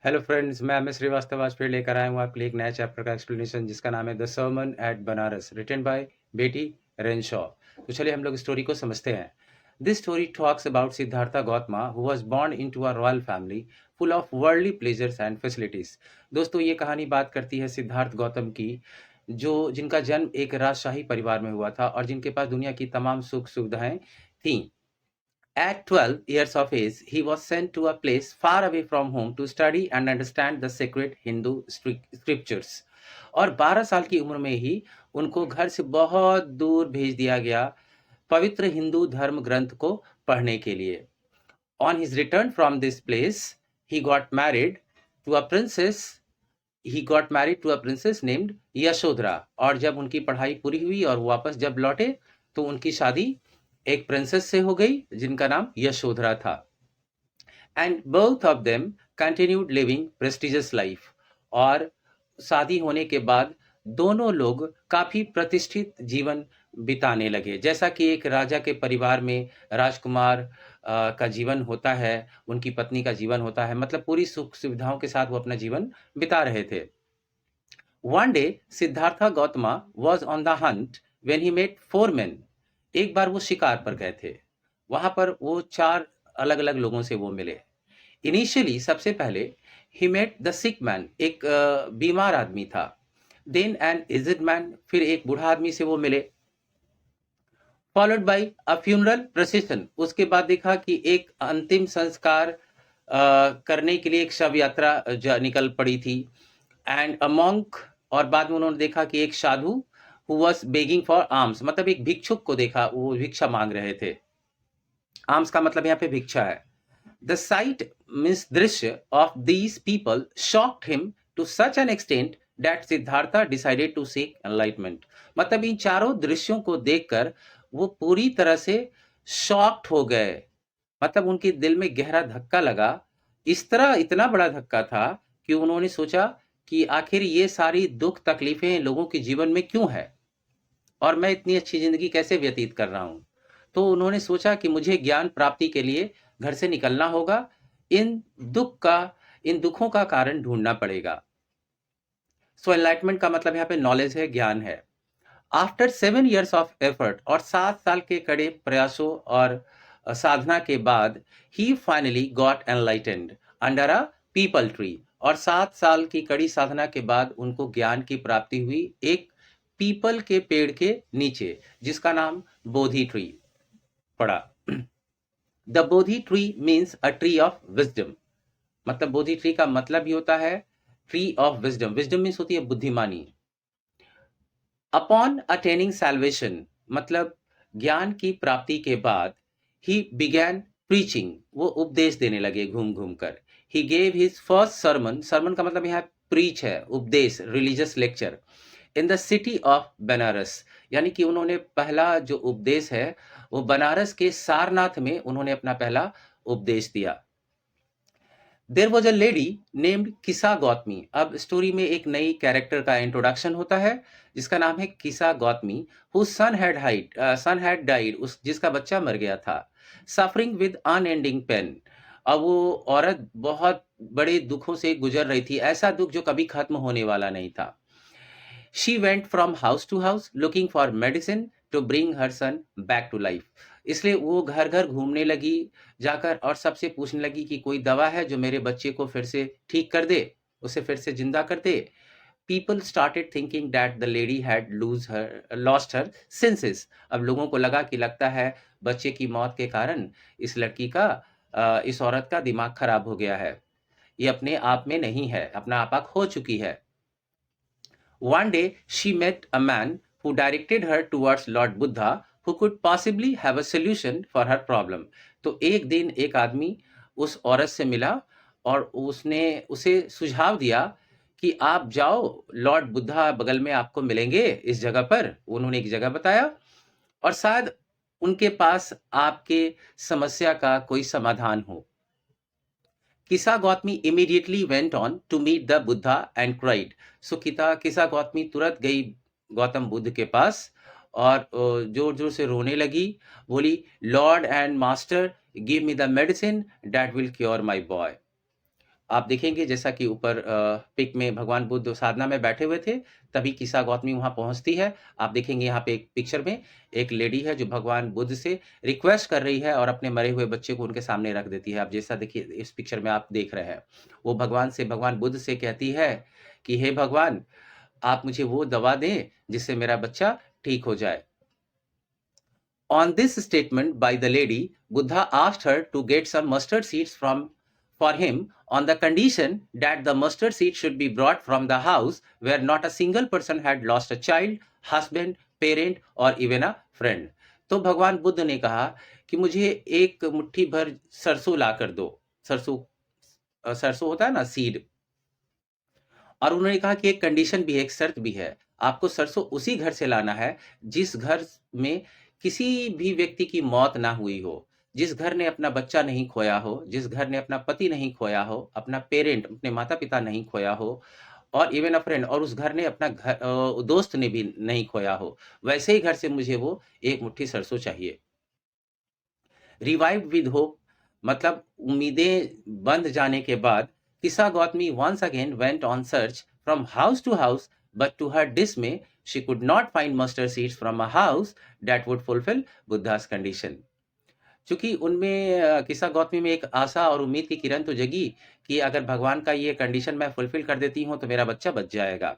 Hello friends, मैं MS Srivastava आज फिर लेकर आया हूँ आपके लिए एक नया चैप्टर का एक्सप्लेनेशन जिसका नाम है the sermon at Banaras written by Betty Renshaw. तो चलिए हम लोग स्टोरी को समझते हैं। This story talks about Siddhartha Gautama who was born into a royal family full of worldly pleasures and facilities. दोस्तों, ये कहानी बात करती है सिद्धार्थ गौतम की, जो जिनका जन्म एक राजशाही परिवार में हुआ था और जिनके पास दुनिया की तमाम सुख सुविधाएं थीं। At 12 years of age, he was sent to a place far away from home to study and understand the sacred Hindu scriptures. और 12 साल की उम्र में ही उनको घर से बहुत दूर भेज दिया गया पवित्र हिंदू धर्म ग्रंथ को पढ़ने के लिए। On his return from this place, he got married to a princess. He got married to a princess named Yashodhara. और जब उनकी पढ़ाई पूरी हुई और वापस जब लौटे तो उनकी शादी एक प्रिंसेस से हो गई जिनका नाम यशोधरा था। And both of them continued living prestigious life. और शादी होने के बाद दोनों लोग काफी प्रतिष्ठित जीवन बिताने लगे, जैसा कि एक राजा के परिवार में राजकुमार का जीवन होता है, उनकी पत्नी का जीवन होता है, मतलब पूरी सुख सुविधाओं के साथ वो अपना जीवन बिता रहे थे। One day Siddhartha Gautama was on the hunt when he met 4 men। एक बार वो शिकार पर गए थे, वहां पर वो 4 अलग अलग लोगों से वो मिले। इनिशियली सबसे पहले he met the sick man, एक बीमार आदमी था। देन एन एज्ड मैन, फिर एक बूढ़ा आदमी से वो मिले। Followed by a funeral procession, उसके बाद देखा कि एक अंतिम संस्कार करने के लिए एक शव यात्रा निकल पड़ी थी। एंड अ मॉन्क, और बाद में उन्होंने देखा कि एक साधु who was begging for arms, मतलब एक भिक्षुक को देखा, वो भिक्षा मांग रहे थे। आर्म्स का मतलब यहाँ पे भिक्षा है। द साइट मीन्स दृश्य of these people shocked him to such an extent that Siddhartha decided to seek enlightenment. मतलब इन चारों दृश्यों को देखकर वो पूरी तरह से शॉक्ड हो गए, मतलब उनके दिल में गहरा धक्का लगा। इस तरह इतना बड़ा धक्का था कि उन्होंने सोचा कि आखिर ये सारी दुख तकलीफें लोगों के जीवन में क्यों है और मैं इतनी अच्छी जिंदगी कैसे व्यतीत कर रहा हूं। तो उन्होंने सोचा कि मुझे ज्ञान प्राप्ति के लिए घर से निकलना होगा, इन इन दुखों का कारण ढूंढना पड़ेगा। सो एनलाइटमेंट का मतलब यहाँ पे नॉलेज है, ज्ञान है। आफ्टर 7 years ऑफ एफर्ट, और 7 साल के कड़े प्रयासों और साधना के बाद, he finally got enlightened under a peepal tree. और 7 साल की कड़ी साधना के बाद उनको ज्ञान की प्राप्ति हुई एक पीपल के पेड़ के नीचे, जिसका नाम बोधि ट्री पड़ा। The Bodhi tree means a tree of wisdom, मतलब बोधि ट्री का मतलब ही होता है tree of wisdom. Wisdom means होती है बुद्धिमानी। अपॉन अटेनिंग सैल्वेशन, मतलब ज्ञान की प्राप्ति के बाद, ही बिगैन प्रीचिंग, वो उपदेश देने लगे घूम घूम कर। He gave his first sermon, sermon का मतलब यहाँ प्रीच है, उपदेश, religious lecture, in the city of Banaras. यानी कि उन्होंने पहला जो उपदेश है वो बनारस के सारनाथ में उन्होंने अपना पहला उपदेश दिया। There was a lady named किसा गौतमी। अब स्टोरी में एक नई कैरेक्टर का इंट्रोडक्शन होता है जिसका नाम है Kisa Gotami. Who son had died, उस जिसका बच्चा मर गया था। सफरिंग विद अनएंडिंग पेन, अब वो औरत बहुत बड़े दुखों से गुजर रही थी, ऐसा दुख जो कभी खत्म होने वाला नहीं था। She went from house to house looking for medicine to bring her son back to life. इसलिए वो घर घर घूमने लगी जाकर और सबसे पूछने लगी कि कोई दवा है जो मेरे बच्चे को फिर से ठीक कर दे, उसे फिर से जिंदा कर दे। People started thinking that the lady had lost her senses. अब लोगों को लगा कि लगता है बच्चे की मौत के कारण इस लड़की का, इस औरत का दिमाग खराब हो गया है, ये अपने आप में नहीं है, अपना आपा खो चुकी है। One day she met a man who directed her towards Lord Buddha, who could possibly have a solution for her problem. तो एक दिन एक आदमी उस औरत से मिला और उसने उसे सुझाव दिया कि आप जाओ, लॉर्ड बुद्धा बगल में आपको मिलेंगे इस जगह पर। उन्होंने एक जगह बताया और शायद उनके पास आपके समस्या का कोई समाधान हो। किसा Gautami immediately went on to meet the Buddha and cried. So किसा गौतमी तुरंत गई गौतम बुद्ध के पास और जोर जोर से रोने लगी, बोली, Lord and master, give me the medicine that will cure my boy. आप देखेंगे जैसा कि ऊपर पिक में भगवान बुद्ध साधना में बैठे हुए थे, तभी किस्सा गौतमी वहाँ पहुँचती है। आप देखेंगे यहाँ पे एक पिक्चर में एक लेडी है जो भगवान बुद्ध से रिक्वेस्ट कर रही है और अपने मरे हुए बच्चे को उनके सामने रख देती है। आप जैसा देखिए इस पिक्चर में आप देख रहे हैं। वो भगवान बुद्ध से कहती है कि हे भगवान, आप मुझे वो दवा दें जिससे मेरा बच्चा ठीक हो जाए। On this statement by the lady, Buddha asked her to get some mustard seeds for him on the condition that the mustard seed should be brought from the house where not a single person had lost a child, husband, parent or even a friend. तो भगवान बुद्ध ने कहा कि मुझे एक मुट्ठी भर सरसों ला कर दो। सरसों होता है ना, सीड। और उन्होंने कहा कि एक कंडीशन भी है, एक शर्त भी है। आपको सरसों उसी घर से लाना है जिस घर में किसी भी व्यक्ति की मौत ना हुई हो, जिस घर ने अपना बच्चा नहीं खोया हो, जिस घर ने अपना पति नहीं खोया हो, अपना पेरेंट, अपने माता-पिता नहीं खोया हो और इवन अ फ्रेंड, और उस घर ने अपना दोस्त ने भी नहीं खोया हो। वैसे ही घर से मुझे वो एक मुट्ठी सरसों चाहिए। रिवाइव्ड विद होप मतलब उम्मीदें बंध जाने के बाद किस्सा Gautami once again went on search from house to house, but to her dismay she could not find mustard seeds from a house that would fulfill Buddha's condition. चूंकि उनमें किस्सा गौतमी में एक आशा और उम्मीद की किरण तो जगी कि अगर भगवान का ये कंडीशन मैं फुलफिल कर देती हूँ तो मेरा बच्चा बच जाएगा।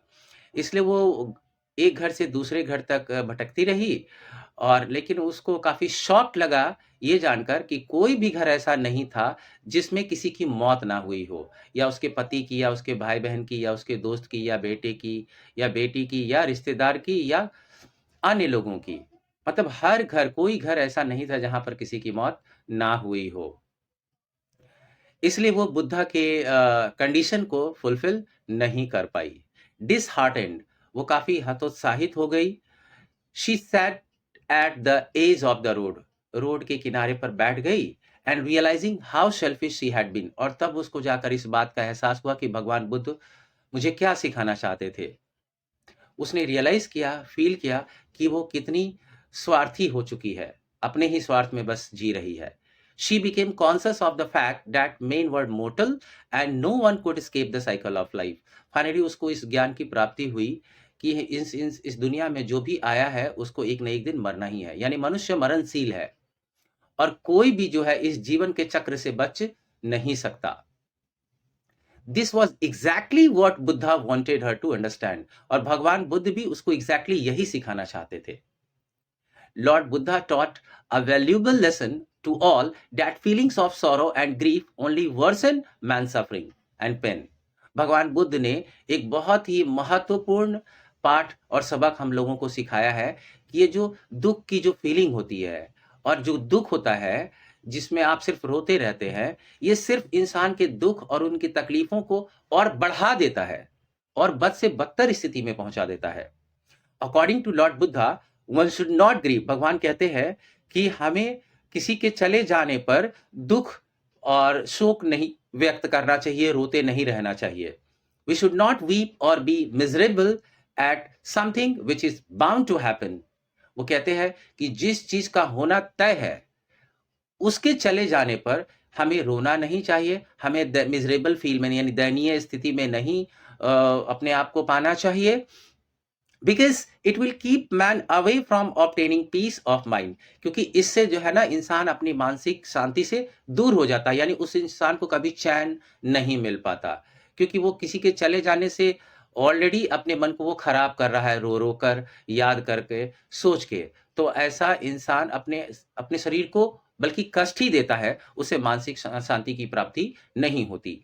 इसलिए वो एक घर से दूसरे घर तक भटकती रही, और लेकिन उसको काफ़ी शॉक लगा ये जानकर कि कोई भी घर ऐसा नहीं था जिसमें किसी की मौत ना हुई हो, या उसके पति की, या उसके भाई-बहन की, या उसके दोस्त की, या बेटे की, या बेटी की, या रिश्तेदार की, या अन्य लोगों की। मतलब हर घर, कोई घर ऐसा नहीं था जहाँ पर किसी की मौत ना हुई हो। इसलिए वो बुद्धा के कंडीशन को फुलफिल नहीं कर पाई। डिसहार्टेंड, वो काफ़ी हतोत्साहित हो गई। She sat at the edge of the road, road के किनारे पर बैठ गई and realising how selfish she had been, और तब उसको जाकर इस बात का एहसास हुआ कि भगवान बुद्ध मुझे क्या सिखाना चाहते थे। उसने रियलाइज किया, फील किया कि वो कितनी स्वार्थी हो चुकी है, अपने ही स्वार्थ में बस जी रही है। She became conscious of the fact that men were mortal and no one could escape the cycle of life. Finally उसको इस ज्ञान की प्राप्ति हुई कि इस दुनिया में जो भी आया है उसको एक न एक दिन मरना ही है, यानी मनुष्य मरणशील है और कोई भी जो है इस जीवन के चक्र से बच नहीं सकता। This was exactly what Buddha wanted her to understand, और भगवान बुद्ध भी उसको एग्जैक्टली यही सिखाना चाहते थे। Lord Buddha taught a valuable lesson to all that feelings of sorrow and grief only worsen man's suffering and pain. भगवान बुद्ध ने एक बहुत ही महत्वपूर्ण पाठ और सबक हम लोगों को सिखाया है कि ये जो दुख की जो फीलिंग होती है और जो दुख होता है जिसमें आप सिर्फ रोते रहते हैं, ये सिर्फ इंसान के दुख और उनकी तकलीफों को और बढ़ा देता है और बद से बदतर स्थिति में पहुंचा देता है। According to Lord Buddha, one should not grieve, भगवान कहते हैं कि हमें किसी के चले जाने पर दुख और शोक नहीं व्यक्त करना चाहिए, रोते नहीं रहना चाहिए। वी शुड नॉट वीप और be miserable at something which is bound to happen. वो कहते हैं कि जिस चीज का होना तय है उसके चले जाने पर हमें रोना नहीं चाहिए, हमें मिजरेबल फील में यानी दयनीय स्थिति में नहीं अपने आप को पाना चाहिए, because it will keep man away from obtaining peace of mind, क्योंकि इससे जो है ना इंसान अपनी मानसिक शांति से दूर हो जाता है, यानी उस इंसान को कभी चैन नहीं मिल पाता, क्योंकि वो किसी के चले जाने से ऑलरेडी अपने मन को वो खराब कर रहा है, रो रो कर, याद करके, सोच के। तो ऐसा इंसान अपने अपने शरीर को बल्कि कष्ट ही देता है, उसे मानसिक शांति की प्राप्ति नहीं होती।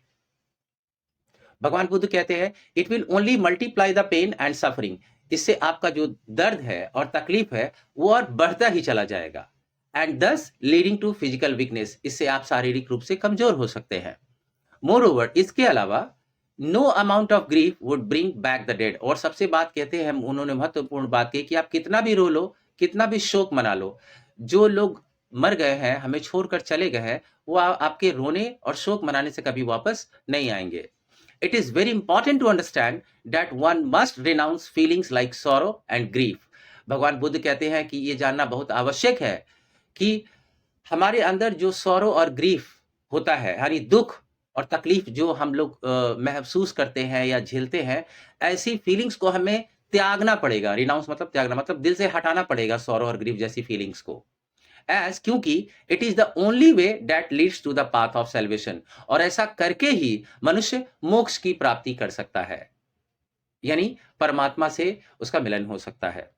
भगवान बुद्ध कहते हैं it will only multiply the pain and suffering, इससे आपका जो दर्द है और तकलीफ है वो और बढ़ता ही चला जाएगा, एंड दस लीडिंग टू फिजिकल वीकनेस, इससे आप शारीरिक रूप से कमजोर हो सकते हैं। मोर ओवर, इसके अलावा no amount of grief would bring back the dead, और सबसे बात कहते हैं उन्होंने महत्वपूर्ण बात कही कि आप कितना भी रो लो, कितना भी शोक मना लो, जो लोग मर गए हैं, हमें छोड़कर चले गए हैं, वो आपके रोने और शोक मनाने से कभी वापस नहीं आएंगे। It is very important to understand that one must renounce feelings like sorrow and grief. भगवान बुद्ध कहते हैं कि ये जानना बहुत आवश्यक है कि हमारे अंदर जो sorrow और grief होता है, यानी दुख और तकलीफ जो हम लोग महसूस करते हैं या झेलते हैं, ऐसी फीलिंग्स को हमें त्यागना पड़ेगा। रिनाउंस मतलब त्यागना, मतलब दिल से हटाना पड़ेगा सॉरो और ग्रीफ जैसी फीलिंग्स को। एज़ क्योंकि it is the only way that leads to the path of salvation, और ऐसा करके ही मनुष्य मोक्ष की प्राप्ति कर सकता है। यानी परमात्मा से उसका मिलन हो सकता है।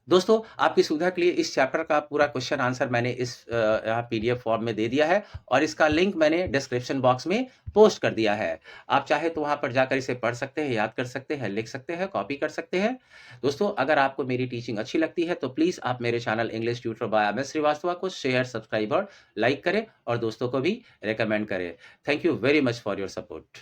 दोस्तों, आपकी सुविधा के लिए इस चैप्टर का पूरा क्वेश्चन आंसर मैंने इस यहाँ पीडीएफ फॉर्म में दे दिया है, और इसका लिंक मैंने डिस्क्रिप्शन बॉक्स में पोस्ट कर दिया है। आप चाहे तो वहाँ पर जाकर इसे पढ़ सकते हैं, याद कर सकते हैं, लिख सकते हैं, कॉपी कर सकते हैं। दोस्तों, अगर आपको मेरी टीचिंग अच्छी लगती है तो प्लीज़ आप मेरे channel English tutor by M S Shrivastava को शेयर, सब्सक्राइब और लाइक करें, और दोस्तों को भी रिकमेंड करें। Thank you very much for your support.